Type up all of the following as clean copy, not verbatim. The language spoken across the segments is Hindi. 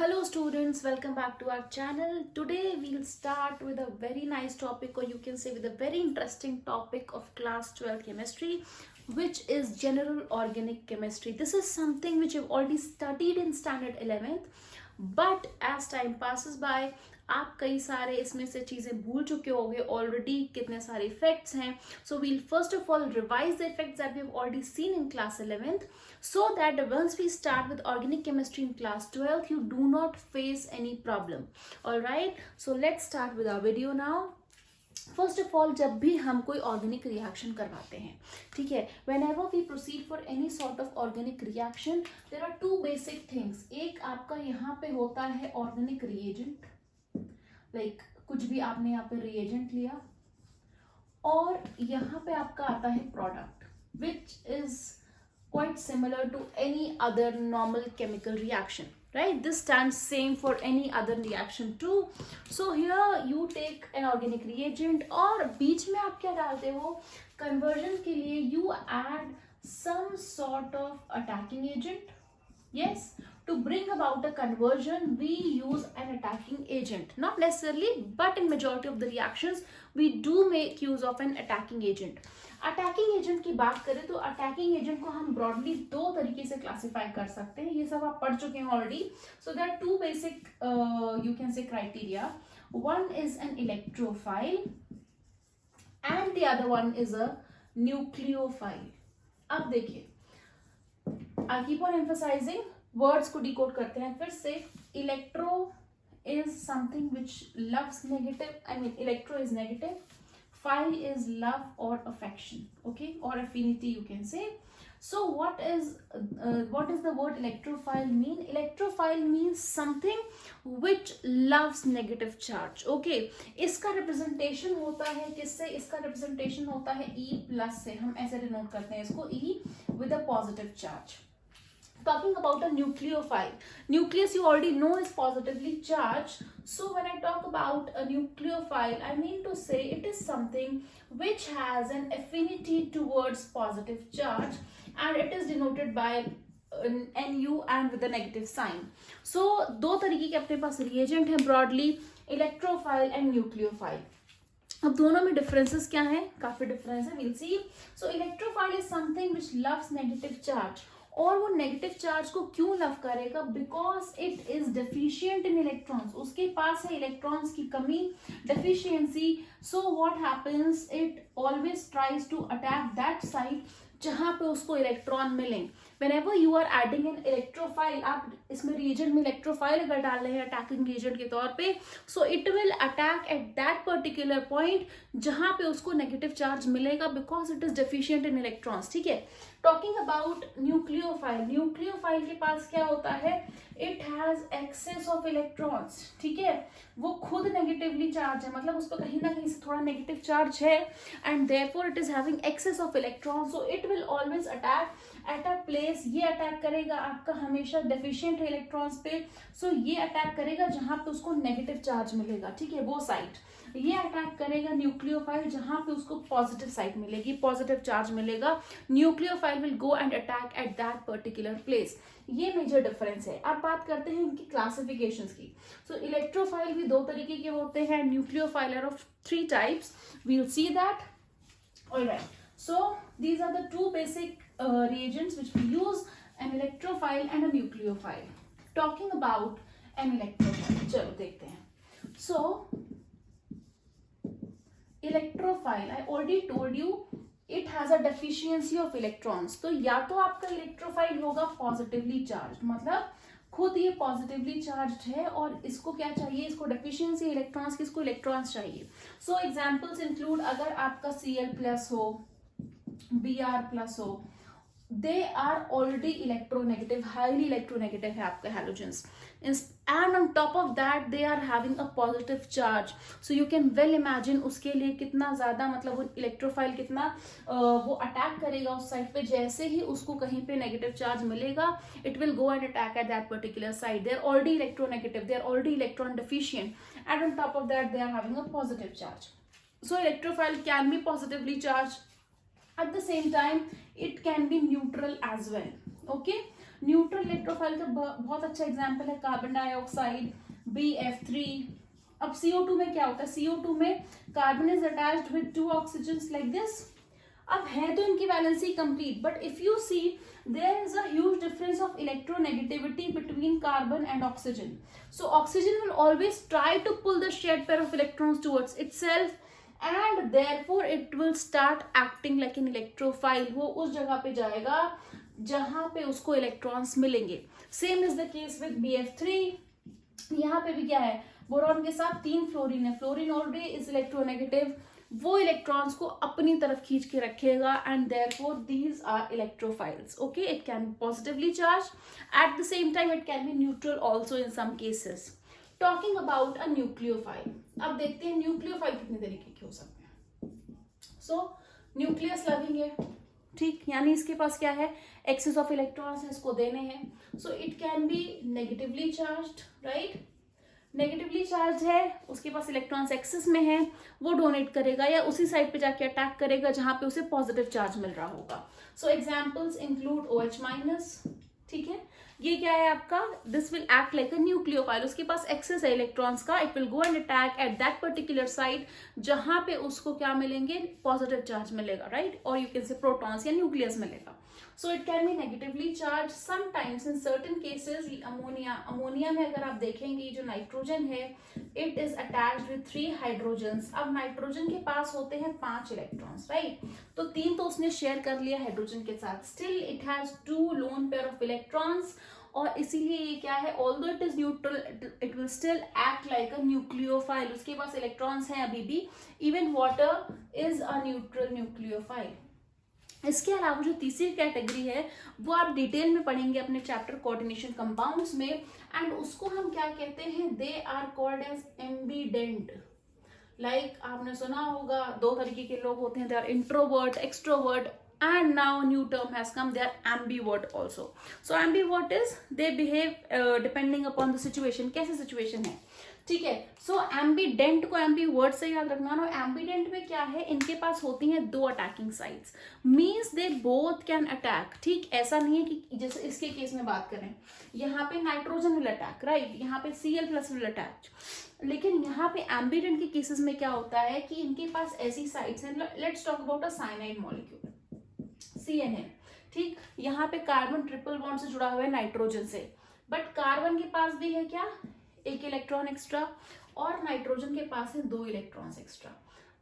Hello students, welcome back to our channel. Today we'll start with a very nice topic, or you can say with a very interesting topic of class 12 chemistry, which is general organic chemistry. This is something which you've already studied in standard 11th, but as time passes by आप कई सारे इसमें से चीज़ें भूल चुके होंगे ऑलरेडी, कितने सारे इफेक्ट्स हैं. So we'll first of all revise the effects that we have already seen in class 11th, so that once we start with organic chemistry in class 12 you do not face any problem. All right, so let's start with our video now. First of all, जब भी हम कोई ऑर्गेनिक रिएक्शन करवाते हैं, ठीक है, whenever we proceed for any sort of organic reaction, there are two basic things. एक आपका यहाँ पे होता है ऑर्गेनिक रिएजेंट, लाइक कुछ भी आपने यहाँ पे रिएजेंट लिया, और यहाँ पे आपका आता है product which is quite similar to any other normal chemical reaction, right? This stands same for any other reaction too. So here you take an organic reagent, और बीच में आप क्या डालते हो, conversion के लिए you add some sort of attacking agent. Yes, to bring about a conversion we use an attacking agent. Not necessarily, but in majority of the reactions we do make use of an attacking agent. Attacking agent की बात करें तो अटैकिंग एजेंट को हम ब्रॉडली दो तरीके से क्लासिफाई कर सकते हैं. ये सब आप पढ़ चुके हैं already. So there are two basic you can say criteria. One is an electrophile and the other one is a nucleophile. अब देखिए, I keep on emphasising, words को डिकोड करते हैं फिर से. Electro is something which loves negative, I mean electro is negative. Phile is love or affection, okay, or affinity you can say. So what is the word electrophile mean? Electrophile means something which loves negative charge, okay. इसका representation होता है किससे? इसका representation होता है E+ से. हम ऐसे डिनोट करते हैं इसको, E with a positive charge. Talking about a nucleophile, nucleus you already know is positively charged. So when I talk about a nucleophile, I mean to say it is something which has an affinity towards positive charge, and it is denoted by Nu and with a negative sign. So दो तरीके के अपने पास reagent हैं broadly, electrophile and nucleophile. अब दोनों में डिफरेंसेस क्या हैं? काफी डिफरेंस है, we'll see. So electrophile is something which loves negative charge. और वो नेगेटिव चार्ज को क्यों लव करेगा? Because it is deficient in electrons. उसके पास है इलेक्ट्रॉन्स की कमी, deficiency. So what happens, it always tries to attack that site जहां पे उसको इलेक्ट्रॉन मिलें. Whenever you are adding an electrophile, आप इसमें reagent में electrophile अगर डाल रहे हैं attacking reagent के तौर पे, so it will attack at that particular point जहां पे उसको negative charge मिलेगा because it is deficient in electrons, ठीक है. Talking about nucleophile, nucleophile के पास क्या होता है? It has excess of electrons, ठीक है. वो खुद negatively charged है, मतलब उस पर कहीं ना कहीं से थोड़ा negative charge है, and therefore it is having excess of electrons, so it will always attack at a place. ये अटैक करेगा आपका हमेशा डेफिशिएंट है इलेक्ट्रॉन्स पे, सो ये अटैक करेगा जहां पे उसको नेगेटिव चार्ज मिलेगा, ठीक है, वो साइट. ये अटैक करेगा न्यूक्लियोफाइल जहां पे उसको पॉजिटिव साइट मिलेगी, पॉजिटिव चार्ज मिलेगा. Nucleophile will go and attack at that particular place. ये मेजर डिफरेंस है. अब बात करते हैं इनकी क्लासिफिकेशंस की. सो इलेक्ट्रोफाइल भी दो तरीके के होते हैं, nucleophile are of 3 types. We will see that. Alright, so these are the two basic reagents which we use, an electrophile and a nucleophile. Talking about an electrophile, चलो देखते हैं. So electrophile, I already told you it has a deficiency of electrons. तो या तो आपका electrophile होगा positively charged, मतलब खुद ये पॉजिटिवली चार्ज है और इसको क्या चाहिए? इसको डेफिशिएंसी इलेक्ट्रॉन्स की, इसको इलेक्ट्रॉन्स चाहिए. सो एग्जांपल्स इंक्लूड, अगर आपका Cl+ हो, Br+ हो, they are already electronegative, highly electronegative है आपका halogens, and on top of that they are having a positive charge. So you can well imagine उसके लिए कितना ज़्यादा, मतलब वो इलेक्ट्रोफाइल कितना वो अटैक करेगा उस साइड पे. जैसे ही उसको कहीं पे नेगेटिव चार्ज मिलेगा, it will go and attack at that particular site. They are already electronegative, they are already electron deficient, and on top of that they are having a positive charge. So electrophile can be positively charged. At the same time, it can be neutral as well. Okay, neutral electrophile का बहुत अच्छा एग्जाम्पल है कार्बन डाइऑक्साइड BF3। अब CO2 में क्या होता है, CO2 में carbon is attached with 2 oxygens like this. अब है तो इनकी valency complete, but if you see there is a huge difference of electronegativity between carbon and oxygen. So oxygen will always try to pull the shared pair of electrons towards itself and therefore it will start acting like an electrophile। वो उस जगह पे जाएगा जहां पे उसको इलेक्ट्रॉन्स मिलेंगे। Same is the case with BF3। यहाँ पे भी क्या है, बोरॉन के साथ 3 फ्लोरीन है, फ्लोरीन ऑलरेडी इज इलेक्ट्रोनेगेटिव, वो इलेक्ट्रॉन्स को अपनी तरफ खींच के रखेगा and therefore these are electrophiles. Okay, it can be positively charge, at the same time it can be neutral also in some cases. Talking about a nucleophile, अब देखते हैं न्यूक्लियोफाइल कितने तरीके के हो सकते हैं। सो न्यूक्लियस लविंग है, ठीक, यानी इसके पास क्या है, एक्सेस ऑफ इलेक्ट्रॉन्स है, इसको देने हैं। So it can B negatively charged, right, negatively charge है, उसके पास इलेक्ट्रॉन्स एक्सेस में है, वो डोनेट करेगा या उसी साइड पे जाके अटैक करेगा जहां पे उसे पॉजिटिव चार्ज मिल रहा होगा। सो एग्जांपल्स इंक्लूड OH-, ठीक है, ये क्या है आपका, this will act like a nucleophile, उसके पास एक्सेस है इलेक्ट्रॉन्स का, it will go and attack at that particular site जहां पे उसको क्या मिलेंगे, पॉजिटिव चार्ज मिलेगा, राइट, और यू कैन से प्रोटॉन्स या न्यूक्लियस मिलेगा। So it can B negatively charge sometimes in certain cases. Ammonia में अगर आप देखेंगे जो नाइट्रोजन है it is attached with 3 hydrogens. अब नाइट्रोजन के पास होते हैं 5 इलेक्ट्रॉन्स, राइट, तो 3 तो उसने शेयर कर लिया हाइड्रोजन के साथ, still it has 2 loan pair of electrons, और इसीलिए ये क्या है, although it is neutral it will still act like a nucleophile, उसके पास इलेक्ट्रॉन्स हैं अभी भी। Even water is a neutral nucleophile. इसके अलावा जो तीसरी कैटेगरी है वो आप डिटेल में पढ़ेंगे अपने चैप्टर कोऑर्डिनेशन कंपाउंड्स में, एंड उसको हम क्या कहते हैं, they are called as ambident. Like आपने सुना होगा 2 तरीके के लोग होते हैं, they are introvert, extrovert, and now new term has come, they are ambivert also। so ambivert is they behave depending upon the situation, कैसे situation है, ठीक है। सो एम्बीडेंट को एम्बीवर्ट से याद रखना ना। एम्बीडेंट में क्या है, इनके पास होती हैं 2 attacking sides, means they both can attack, ठीक, ऐसा नहीं है कि जैसे इसके केस में बात करें, यहाँ पे नाइट्रोजन विल अटैक, राइट, यहाँ पे Cl+ विल अटैच, लेकिन यहाँ पे एम्बीडेंट के केसेस में क्या होता है कि इनके पास ऐसी साइड्स हैं, let's talk about a cyanide molecule CNA, ठीक, यहाँ पे कार्बन ट्रिपल बॉन्ड से जुड़ा हुआ है नाइट्रोजन से, बट कार्बन के पास भी है क्या, 1 इलेक्ट्रॉन एक्स्ट्रा, और नाइट्रोजन के पास है 2 इलेक्ट्रॉन्स एक्स्ट्रा।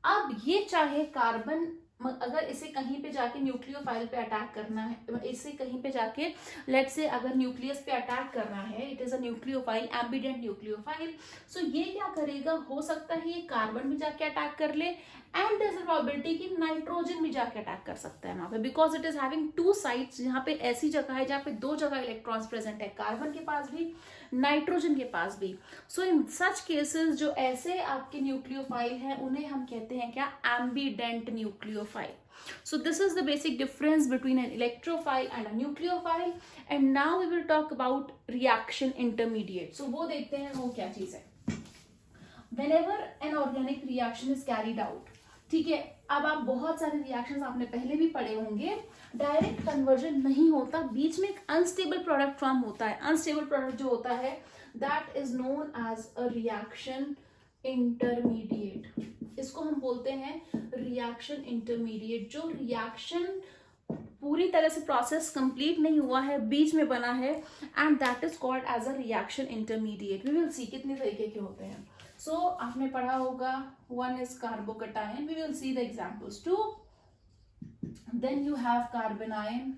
अब ये चाहे कार्बन अगर इसे कहीं पे जाके न्यूक्लियोफाइल पे अटैक करना है, इसे कहीं पे जाके लेट्स से अगर न्यूक्लियस पे अटैक करना है, it is a nucleophile, ambident nucleophile. So ये क्या करेगा, हो सकता है ये कार्बन भी जाके अटैक कर ले, and there is a probability कि नाइट्रोजन भी जाके अटैक कर सकता है वहां पे, because it is having 2 sides, जहाँ पे ऐसी जगह है जहाँ पे 2 जगह इलेक्ट्रॉन्स प्रेजेंट है, कार्बन के पास भी, नाइट्रोजन के पास भी। सो इन सच केसेस जो ऐसे आपके न्यूक्लियोफाइल हैं उन्हें हम कहते हैं क्या, एम्बीडेंट nucleophile. So this is the basic difference between an electrophile and a nucleophile, and now we will talk about reaction intermediate। So वो देखते हैं वो क्या चीज है। Whenever an organic reaction is carried out, ठीक है, अब आप बहुत सारे रिएक्शंस आपने पहले भी पढ़े होंगे, डायरेक्ट कन्वर्जन नहीं होता, बीच में एक अनस्टेबल प्रोडक्ट फॉर्म होता है। अनस्टेबल प्रोडक्ट जो होता है that is known as a reaction intermediate, इसको हम बोलते हैं रिएक्शन इंटरमीडिएट। जो रिएक्शन पूरी तरह से प्रोसेस कंप्लीट नहीं हुआ है, बीच में बना है, and that is called as a reaction intermediate. We will see कितने तरीके के होते हैं। सो आपने पढ़ा होगा, 1 is carbocation, we will see the examples too। then you have carbanion,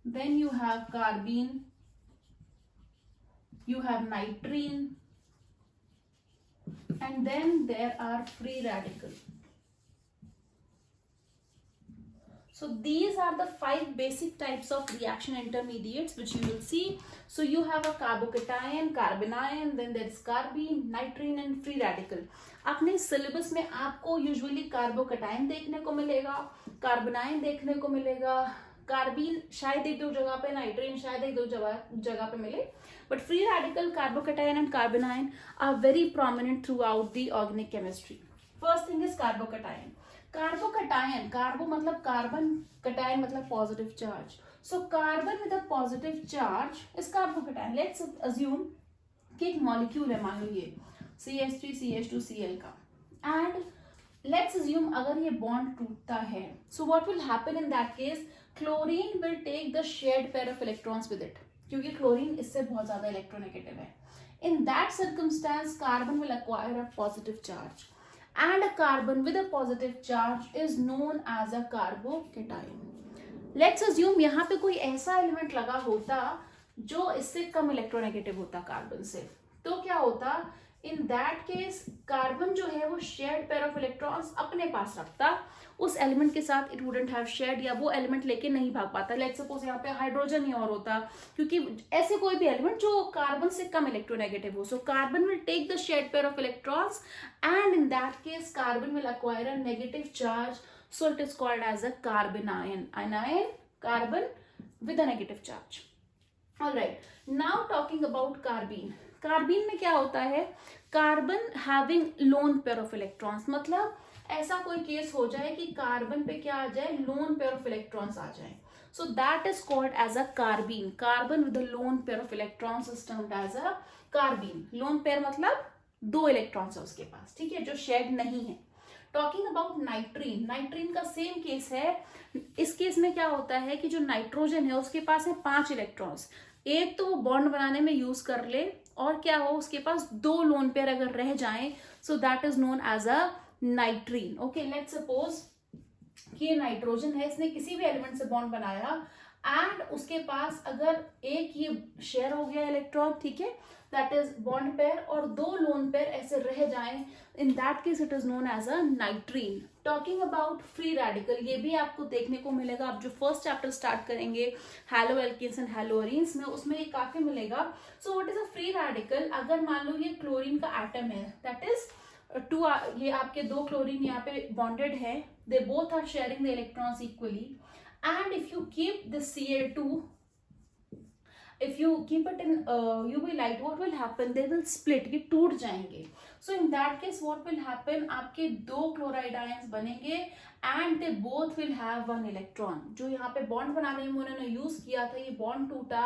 then you have carbene, you have nitrene, and then there are free radicals। So these are the 5 basic types of reaction intermediates which you will see। So you have a carbocation, carbanion, then there is carbene, nitrene and free radical। अपने सिलेबस में आपको यूजुअली कार्बोकटाइन देखने को मिलेगा, कार्बनाइन देखने को मिलेगा, कार्बीन शायद 1-2 जगह पे, नाइट्रीन शायद 1-2 जगह पे मिले, but free radical, carbocation and carbanion are very prominent throughout the organic chemistry. First thing is carbocation. Carbocation, carbo मतलब कार्बन, कटायन मतलब positive charge. So carbon with a positive charge is carbocation, let's assume कि एक मॉलिक्यूल है, मान लो ये CH3CH2Cl का, एंड लेट्स अज्यूम अगर ये बॉन्ड टूटता है, so what will happen in that case, chlorine will take the shared pair of electrons with it, क्योंकि क्लोरीन इससे बहुत ज्यादा इलेक्ट्रोनेगेटिव है. In that circumstance, carbon will acquire a positive charge, and a carbon with a positive charge is known as a carbocation. Let's assume यहाँ पे कोई ऐसा एलिमेंट लगा होता जो इससे कम इलेक्ट्रोनेगेटिव होता कार्बन से, तो क्या होता, इन दैट केस कार्बन जो है वो शेयर्ड पेयर ऑफ इलेक्ट्रॉन्स अपने पास रखता, उस एलिमेंट के साथ इट वुडंट हैव शेयर्ड, या वो एलिमेंट लेके नहीं भाग पाता. लेट्स सपोज यहाँ पे हाइड्रोजन ही और होता, क्योंकि ऐसे कोई भी एलिमेंट जो कार्बन से कम इलेक्ट्रोनेगेटिव हो, so carbon will take the shared pair of electrons, and in that case carbon will acquire a negative charge, so it is called as a carbanion. Anion, carbon with a negative charge. Alright, now talking about carbene. Carbene में क्या होता है, carbon having loan pair of electrons, मतलब ऐसा कोई केस हो जाए कि कार्बन पे क्या आ जाए, लोन पेयर ऑफ इलेक्ट्रॉन्स आ जाए, so that is called as a carbene. Carbon with a lone pair of electrons is termed as a carbene. Lone pair मतलब 2 इलेक्ट्रॉन्स है उसके पास, ठीक है, जो शेड नहीं है. टॉकिंग अबाउट नाइट्रीन, नाइट्रीन का सेम केस है. इस केस में क्या होता है कि जो नाइट्रोजन है उसके पास है 5 इलेक्ट्रॉन्स, एक तो वो बॉन्ड बनाने में यूज कर ले, और क्या हो उसके पास 2 लोन पेयर अगर रह जाएं, so that is known as a nitrene. Okay, let's suppose कि ये नाइट्रोजन है, इसने किसी भी एलिमेंट से बॉन्ड बनाया, एंड उसके पास अगर एक ये शेयर हो गया इलेक्ट्रॉन, ठीक है, दैट इज बॉन्ड पेयर, और 2 लोन पेयर ऐसे रह जाएं, in that case it is known as a nitrene. Talking about free radical, ये भी आपको देखने को मिलेगा, आप जो फर्स्ट चैप्टर स्टार्ट करेंगे haloalkanes and haloarenes में, उसमें ये काफी मिलेगा. So what is a free radical, अगर मान लो ये क्लोरीन का एटम है, दैट इज ये आपके 2 क्लोरीन यहाँ पे बॉन्डेड है, they both are sharing the electrons equally, and if you keep the Cl2, if you keep it in UV light, what will happen, they will split, ये टूट जाएंगे. So in that case what will happen, आपके 2 क्लोराइड आयंस बनेंगे, and they both will have 1 electron. जो यहाँ पे बॉन्ड बनाने में उन्होंने यूज किया था, ये बॉन्ड टूटा,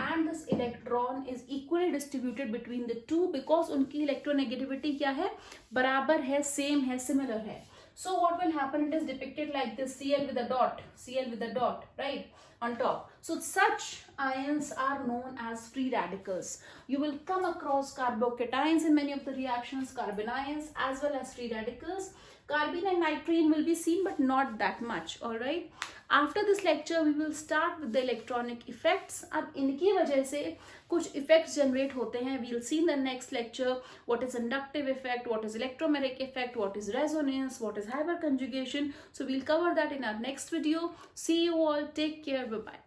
and this electron is equally distributed between the two, because उनकी इलेक्ट्रोनेगेटिविटी क्या है, बराबर है, सेम है, सिमिलर है. So what will happen, it is depicted like this, Cl with a dot, right, on top. So such ions are known as free radicals. You will come across carbocations in many of the reactions, carbanions as well as free radicals. Carbene and nitrene will be seen, but not that much. All right. After this lecture, we will start with the electronic effects. अब इनकी वजह से कुछ effects generate होते हैं. We will see in the next lecture what is inductive effect, what is electromagnetic effect, what is resonance, what is hyperconjugation. So we'll cover that in our next video. See you all. Take care. Bye bye.